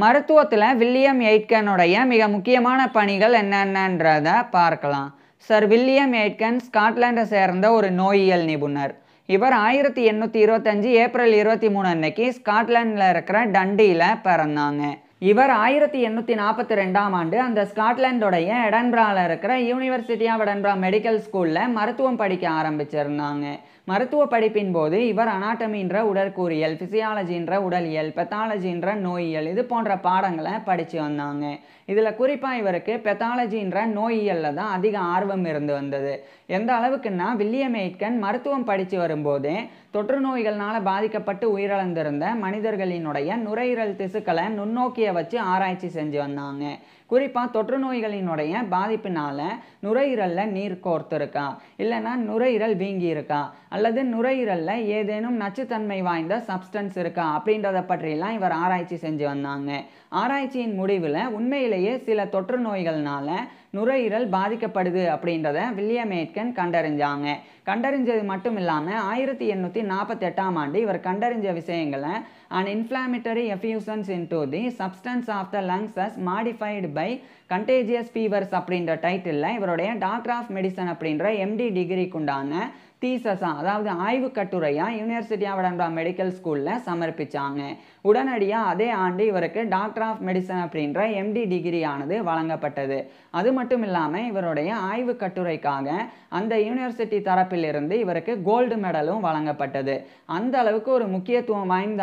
மருத்துவத்தில் வில்லியம் எய்ட்கனுடைய மிக முக்கியமான பணிகள் என்னென்னன்றத பார்க்கலாம். சர் வில்லியம் எய்ட்கன் ஸ்காட்லாண்டை சேர்ந்த ஒரு நோயியல் நிபுணர். இவர் 1825 ஏப்ரல் 23 அன்னைக்கு ஸ்காட்லாண்டில் இருக்கிற டண்டியில் பிறந்தாங்க. இவர் 1842ஆம் ஆண்டு அந்த ஸ்காட்லாண்டோடைய எடன்பராவில் இருக்கிற யூனிவர்சிட்டி ஆஃப் எடன்பரா மெடிக்கல் ஸ்கூலில் மருத்துவம் படிக்க ஆரம்பிச்சிருந்தாங்க. மருத்துவ படிப்பின் போது இவர் அனாட்டமின்ற உடற்கூறியல், ஃபிசியாலஜின்ற உடலியல், பெத்தாலஜின்ற நோயியல் இது போன்ற பாடங்களை படித்து வந்தாங்க. இதில் குறிப்பாக இவருக்கு பெத்தாலஜின்ற நோயியலில் தான் அதிக ஆர்வம் இருந்து வந்தது. எந்த அளவுக்குன்னா வில்லியம் எய்ட்கன் மருத்துவம் படித்து வரும்போதே தொற்று நோய்கள்னால் பாதிக்கப்பட்டு உயிரிழந்திருந்த மனிதர்களினுடைய நுரையீரல் திசுக்களை நுண்ணோக்கியை வச்சு ஆராய்ச்சி செஞ்சு வந்தாங்க. குறிப்பாக தொற்று நோய்களினுடைய பாதிப்பினால நுரையீரலில் நீர் கோர்த்துருக்கா, இல்லைன்னா நுரையீரல் வீங்கி இருக்கா, அல்லது நுரையீரலில் ஏதேனும் நச்சுத்தன்மை வாய்ந்த சப்ஸ்டன்ஸ் இருக்கா அப்படின்றத பற்றிலாம் இவர் ஆராய்ச்சி செஞ்சு வந்தாங்க. ஆராய்ச்சியின் முடிவில் உண்மையிலேயே சில தொற்று நோய்கள்னால நுரையீரல் பாதிக்கப்படுது அப்படின்றத வில்லியம் எய்ட்கன் கண்டறிஞ்சாங்க. கண்டறிஞ்சது மட்டும் இல்லாமல் 1848ஆம் ஆண்டு இவர் கண்டறிஞ்ச விஷயங்களை an inflammatory effusions into the substance of the lungs as modified by contagious fevers அப்படின்ற டைட்டிலில் இவருடைய டாக்டர் ஆஃப் மெடிசன் அப்படின்ற எம்டி டிகிரிக்குண்டான தீசஸா, அதாவது ஆய்வு கட்டுரையாக யூனிவர்சிட்டி ஆஃப் எடன்பரா மெடிக்கல் ஸ்கூலில் சமர்ப்பித்தாங்க. உடனடியாக அதே ஆண்டு இவருக்கு டாக்டர் ஆஃப் மெடிசன் அப்படின்ற எம்டி டிகிரி ஆனது வழங்கப்பட்டது. அது மட்டும் இல்லாமல் இவருடைய ஆய்வு கட்டுரைக்காக அந்த யூனிவர்சிட்டி தரப்பிலிருந்து இவருக்கு கோல்டு மெடலும் வழங்கப்பட்டது. அந்த அளவுக்கு ஒரு முக்கியத்துவம் வாய்ந்த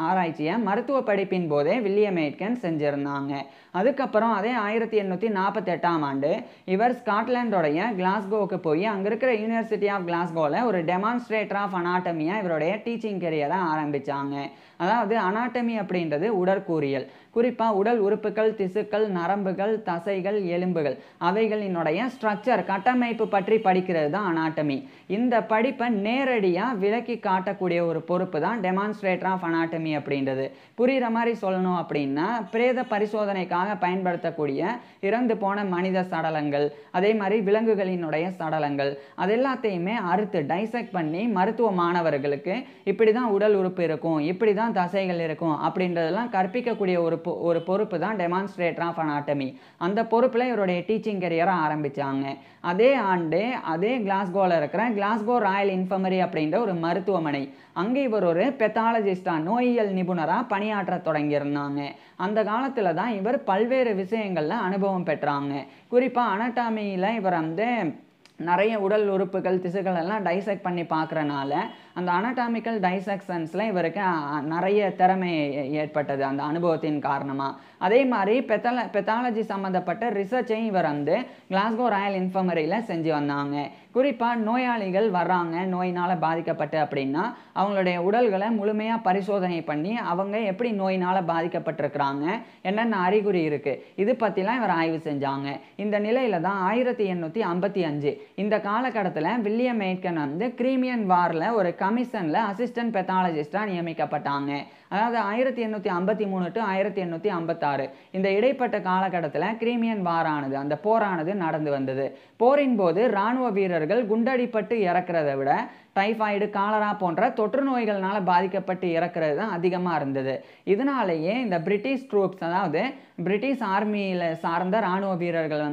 ஆராய்ச்சியை மருத்துவ படிப்பின் போதே வில்லியம் எய்ட்கன் செஞ்சுருந்தாங்க. அதுக்கப்புறம் அதே 1848ஆம் ஆண்டு இவர் ஸ்காட்லாண்டோடைய கிளாஸ்கோவுக்கு போய் அங்கே இருக்கிற யூனிவர்சிட்டி ஆஃப் கிளாஸ்கோவில் ஒரு டெமான்ஸ்ட்ரேட்டர் ஆஃப் அனாட்டமியாக இவருடைய டீச்சிங் கெரியரை ஆரம்பித்தாங்க. அதாவது அனாட்டமி அப்படின்றது உடற்கூறியல், குறிப்பாக உடல் உறுப்புகள், திசுக்கள், நரம்புகள், தசைகள், எலும்புகள் அவைகளினுடைய ஸ்ட்ரக்சர், கட்டமைப்பு பற்றி படிக்கிறது தான் அனாட்டமி. இந்த படிப்பை நேரடியாக விளக்கி காட்டக்கூடிய ஒரு பொறுப்பு தான் டெமான்ஸ்ட்ரேட்டர் ஆஃப் அனாட்டமி அப்படின்றது. புரிகிற மாதிரி சொல்லணும் அப்படின்னா, பிரேத பரிசோதனைக்காக பயன்படுத்தக்கூடிய இறந்து போன மனித சடலங்கள், அதே மாதிரி விலங்குகளினுடைய சடலங்கள், அது எல்லாத்தையுமே அறுத்து டைசெக்ட் பண்ணி மருத்துவ மாணவர்களுக்கு இப்படி தான் உடல் உறுப்பு இருக்கும், இப்படி தான் தசைகள் இருக்கும் அப்படின்றதெல்லாம் கற்பிக்கக்கூடிய ஒரு பொறுப்பு தான் டெமான்ஸ்ட்ரேட்டர் ஆஃப் அனாட்டமி. அந்த பொறுப்பில் இவருடைய டீச்சிங் கெரியரை ஆரம்பித்தாங்க. அதே ஆண்டு அதே கிளாஸ்கோவில் இருக்கிற கிளாஸ்கோ ராயல் இன்ஃபர்மரி அப்படின்ற ஒரு மருத்துவமனை, அங்கே இவர் ஒரு பெத்தாலஜிஸ்டாக, நோயியல் நிபுணராக பணியாற்ற தொடங்கியிருந்தாங்க. அந்த காலத்தில் தான் இவர் பல்வேறு விஷயங்களில் அனுபவம் பெற்றாங்க. குறிப்பாக அனாட்டமியில் இவர் நிறைய உடல் உறுப்புகள், திசுக்கள் எல்லாம் டைசெக்ட் பண்ணி பார்க்குறனால அந்த அனாட்டாமிக்கல் டைசெக்ஷன்ஸில் இவருக்கு நிறைய திறமை ஏற்பட்டது அந்த அனுபவத்தின் காரணமாக. அதே மாதிரி பெத்தாலஜி சம்மந்தப்பட்ட ரிசர்ச்சையும் இவர் கிளாஸ்கோ ராயல் இன்ஃபர்மரியில் செஞ்சு வந்தாங்க. குறிப்பாக நோயாளிகள் வர்றாங்க நோயினால் பாதிக்கப்பட்டு அப்படின்னா அவங்களுடைய உடல்களை முழுமையாக பரிசோதனை பண்ணி அவங்க எப்படி நோயினால் பாதிக்கப்பட்டிருக்கிறாங்க, என்னென்ன அறிகுறி இருக்குது, இது பற்றிலாம் இவர் ஆய்வு செஞ்சாங்க. இந்த நிலையில் தான் 1855 இந்த காலகட்டத்தில் வில்லியம் எய்ட்கன் கிரீமியன் வாரில் ஒரு கமிஷனில் அசிஸ்டன்ட் பெத்தாலஜிஸ்டாக நியமிக்கப்பட்டாங்க. அதாவது 1853 to 1856 இந்த இடைப்பட்ட காலகட்டத்தில் கிரீமியன் வாரானது, அந்த போரானது நடந்து வந்தது. போரின் போது இராணுவ வீரர்கள் குண்டடிப்பட்டு இறக்கிறத விட டைஃபாய்டு, காலரா போன்ற தொற்று நோய்கள்னால பாதிக்கப்பட்டு இறக்கிறது தான் அதிகமாக இருந்தது. இதனாலேயே இந்த பிரிட்டிஷ் ட்ரூப்ஸ், அதாவது பிரிட்டிஷ் ஆர்மியில் சார்ந்த இராணுவ வீரர்கள்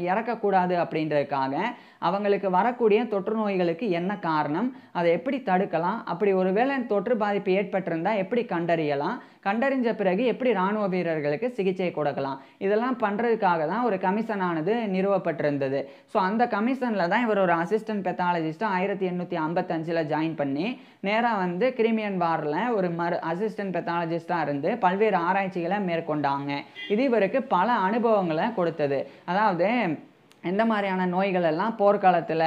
இறக்கக்கூடாது அப்படின்றதுக்காக அவங்களுக்கு வரக்கூடிய தொற்று நோய்களுக்கு என்ன காரணம், அதை எப்படி தடுக்கலாம், அப்படி ஒருவேளை தொற்று பாதிப்பு ஏற்பட்டிருந்தால் எப்படி கண்டறியலாம், கண்டறிஞ்ச பிறகு எப்படி இராணுவ வீரர்களுக்கு சிகிச்சை கொடுக்கலாம், இதெல்லாம் பண்ணுறதுக்காக தான் ஒரு கமிஷனானது நிறுவப்பட்டிருந்தது. ஸோ அந்த கமிஷனில் தான் இவர் ஒரு அசிஸ்டன்ட் பெத்தாலஜிஸ்ட்டாக 1855 ஜாயின் பண்ணி நேராக கிரீமியன் வாரில் ஒரு அசிஸ்டன்ட் பெத்தாலஜிஸ்டாக இருந்து பல்வேறு ஆராய்ச்சிகளை மேற்கொண்டாங்க. இது இவருக்கு பல அனுபவங்களை கொடுத்தது. அதாவது எந்த மாதிரியான நோய்கள் எல்லாம் போர்க்காலத்தில்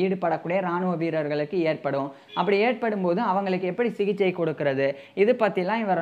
ஈடுபடக்கூடிய இராணுவ வீரர்களுக்கு ஏற்படும், அப்படி ஏற்படும் போது அவங்களுக்கு எப்படி சிகிச்சை கொடுக்கறது, இது பற்றிலாம் இவர்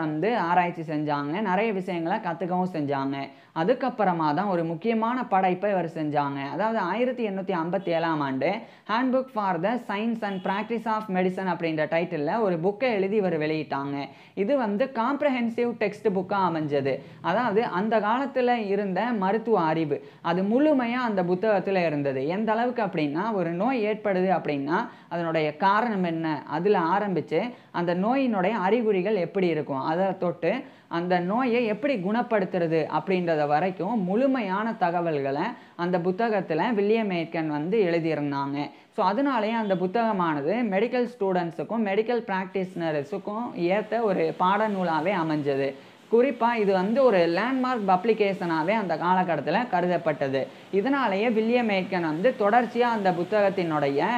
ஆராய்ச்சி செஞ்சாங்க. நிறைய விஷயங்களை கற்றுக்கவும் செஞ்சாங்க. அதுக்கப்புறமா தான் ஒரு முக்கியமான படைப்பை இவர் செஞ்சாங்க. அதாவது 1857ஆம் ஆண்டு handbook for the science and practice of medicine அப்படின்ற டைட்டிலில் ஒரு புக்கை எழுதி இவர் வெளியிட்டாங்க. இது காம்ப்ரஹென்சிவ் டெக்ஸ்ட் புக்காக அமைஞ்சது. அதாவது அந்த காலத்தில் இருந்த மருத்துவ அறிவு அது முழுமையாக அந்த புத்தகத்தில் இருந்தது. எந்த அளவுக்கு அப்படின்னா, ஒரு நோய் ஏற்படுது அப்படின்னா அதனுடைய காரணம் என்ன, அதில் ஆரம்பித்து அந்த நோயினுடைய அறிகுறிகள் எப்படி இருக்கும், அதை தொட்டு அந்த நோயை எப்படி குணப்படுத்துறது அப்படின்றத வரைக்கும் முழுமையான தகவல்களை அந்த புத்தகத்தில் வில்லியம் எய்ட்கன் வந்து எழுதியிருந்தாங்க. ஸோ அதனாலேயே அந்த புத்தகமானது மெடிக்கல் ஸ்டூடெண்ட்ஸுக்கும் மெடிக்கல் ப்ராக்டிஸ்னர்ஸுக்கும் ஏற்ற ஒரு பாடநூலாகவே அமைஞ்சது. குறிப்பாக இது வந்து ஒரு லேண்ட்மார்க் பப்ளிகேஷனாகவே அந்த காலகட்டத்தில் கருதப்பட்டது. இதனாலேயே வில்லியம் எய்ட்கன் வந்து தொடர்ச்சியாக அந்த புத்தகத்தினுடைய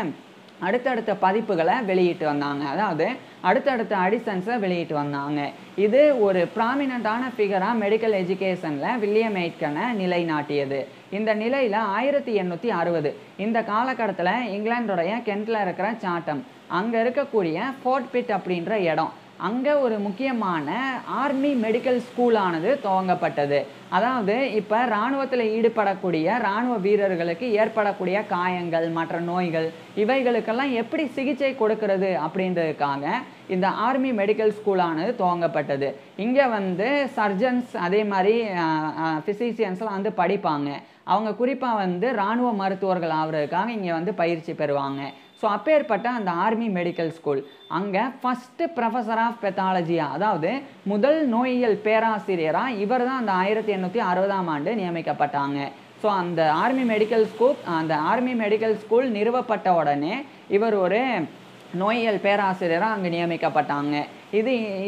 அடுத்தடுத்த பதிப்புகளை வெளியிட்டு வந்தாங்க. அதாவது அடுத்தடுத்த அடிஷன்ஸை வெளியிட்டு வந்தாங்க. இது ஒரு ப்ராமினண்ட்டான ஃபிகராக மெடிக்கல் எஜுகேஷனில் வில்லியம் எய்ட்கனை நிலைநாட்டியது. இந்த நிலையில் 1860 இந்த காலகட்டத்தில் இங்கிலாந்துடைய கென்ட்டில் இருக்கிற சாட்டம், அங்கே இருக்கக்கூடிய ஃபோர்ட் பிட் அப்படின்ற இடம், அங்கே ஒரு முக்கியமான ஆர்மி மெடிக்கல் ஸ்கூலானது துவங்கப்பட்டது. அதாவது இப்போ இராணுவத்தில் ஈடுபடக்கூடிய இராணுவ வீரர்களுக்கு ஏற்படக்கூடிய காயங்கள் மற்ற நோய்கள் இவைகளுக்கெல்லாம் எப்படி சிகிச்சை கொடுக்கறது அப்படின்றதுக்காக இந்த ஆர்மி மெடிக்கல் ஸ்கூலானது துவங்கப்பட்டது. இங்கே வந்து சர்ஜன்ஸ் அதே மாதிரி ஃபிசிஷியன்ஸ்லாம் வந்து படிப்பாங்க. அவங்க குறிப்பாக வந்து இராணுவ மருத்துவர்கள் ஆகிறதுக்காக இங்கே வந்து பயிற்சி பெறுவாங்க. ஸோ அப்பேற்பட்ட அந்த ஆர்மி மெடிக்கல் ஸ்கூல் அங்கே ஃபஸ்ட்டு ப்ரொஃபஸர் ஆஃப் பெத்தாலஜியா, அதாவது முதல் நோயியல் பேராசிரியராக இவர் தான் அந்த 1860ஆம் ஆண்டு நியமிக்கப்பட்டாங்க. ஸோ அந்த ஆர்மி மெடிக்கல் ஸ்கூல் நிறுவப்பட்ட உடனே இவர் ஒரு நோயியல் பேராசிரியராக அங்கே நியமிக்கப்பட்டாங்க.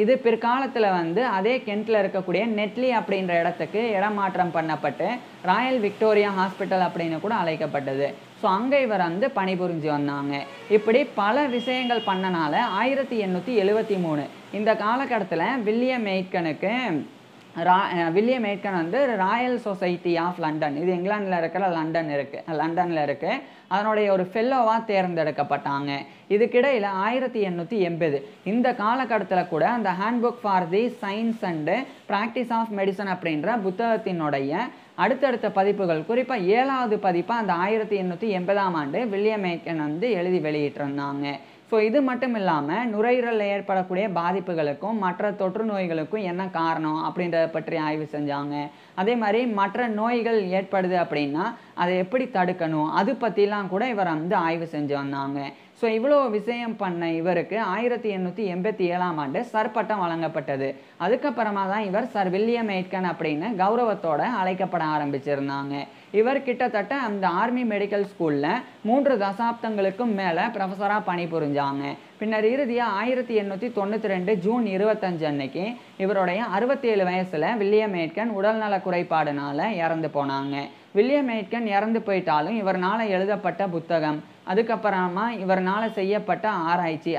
இது பிற்காலத்தில் வந்து அதே கென்ட்டில் இருக்கக்கூடிய நெட்லி அப்படின்ற இடத்துக்கு இடமாற்றம் பண்ணப்பட்டு ராயல் விக்டோரியா ஹாஸ்பிட்டல் அப்படின்னு கூட அழைக்கப்பட்டது. ஸோ அங்கே இவர் வந்து பணிபுரிஞ்சு வந்தாங்க. இப்படி பல விஷயங்கள் பண்ணனால 1873 இந்த காலகட்டத்தில் வில்லியம் எய்ட்கன் வந்து ராயல் சொசைட்டி ஆஃப் லண்டன், இது இங்கிலாந்தில் இருக்கிற லண்டனில் இருக்குது, அதனுடைய ஒரு ஃபெல்லோவாக தேர்ந்தெடுக்கப்பட்டாங்க. இதுக்கிடையில் 1880 இந்த காலகட்டத்தில் கூட அந்த handbook for the science and practice of medicine அப்படின்ற புத்தகத்தினுடைய அடுத்தடுத்த பதிப்புகள், குறிப்பாக 7வது பதிப்பாக அந்த 1880ஆம் ஆண்டு வில்லியம் எய்ட்கன் வந்து எழுதி வெளியிட்டிருந்தாங்க. ஸோ இது மட்டும் இல்லாமல் நுரையீரலில் ஏற்படக்கூடிய பாதிப்புகளுக்கும் மற்ற தொற்று நோய்களுக்கும் என்ன காரணம் அப்படின்றத பற்றி ஆய்வு செஞ்சாங்க. அதே மாதிரி மற்ற நோய்கள் ஏற்படுது அப்படின்னா அதை எப்படி தடுக்கணும் அது பற்றிலாம் கூட இவர் வந்து ஆய்வு செஞ்சு வந்தாங்க. ஸோ இவ்வளோ விஷயம் பண்ண இவருக்கு 1887ஆம் ஆண்டு சர் பட்டம் வழங்கப்பட்டது. அதுக்கப்புறமா தான் இவர் சர் வில்லியம் எய்ட்கன் அப்படின்னு கௌரவத்தோடு அழைக்கப்பட ஆரம்பிச்சிருந்தாங்க. இவர் கிட்டத்தட்ட அந்த ஆர்மி மெடிக்கல் ஸ்கூலில் 3 தசாப்தங்களுக்கும் மேலே ப்ரொஃபஸராக பணிபுரிஞ்சாங்க. பின்னர் இறுதியாக 1892 ஜூன் 25 அன்னைக்கு இவருடைய 67 வயசில் வில்லியம் எய்ட்கன் உடல்நல குறைபாடுனால இறந்து போனாங்க. வில்லியம் எய்ட்கன் இறந்து போயிட்டாலும் இவர்னால் எழுதப்பட்ட புத்தகம், அதுக்கப்புறமா இவர்னால் செய்யப்பட்ட ஆராய்ச்சி,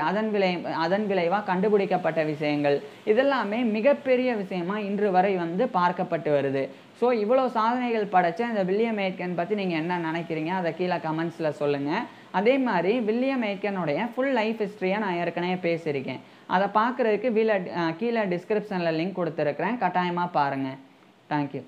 அதன் விளைவாக கண்டுபிடிக்கப்பட்ட விஷயங்கள் இதெல்லாமே மிகப்பெரிய விஷயமா இன்று வரை வந்து பார்க்கப்பட்டு வருது. ஸோ இவ்வளோ சாதனைகள் படைச்ச இந்த வில்லியம் எய்ட்கன் பற்றி நீங்கள் என்ன நினைக்கிறீங்க அதை கீழே கமெண்ட்ஸில் சொல்லுங்கள். அதே மாதிரி வில்லியம் எய்ட்கனுடைய ஃபுல் லைஃப் ஹிஸ்ட்ரியை நான் ஏற்கனவே பேசியிருக்கேன். அதை பார்க்குறதுக்கு கீழே டிஸ்கிரிப்ஷனில் லிங்க் கொடுத்துருக்குறேன், கட்டாயமாக பாருங்கள். தேங்க்யூ.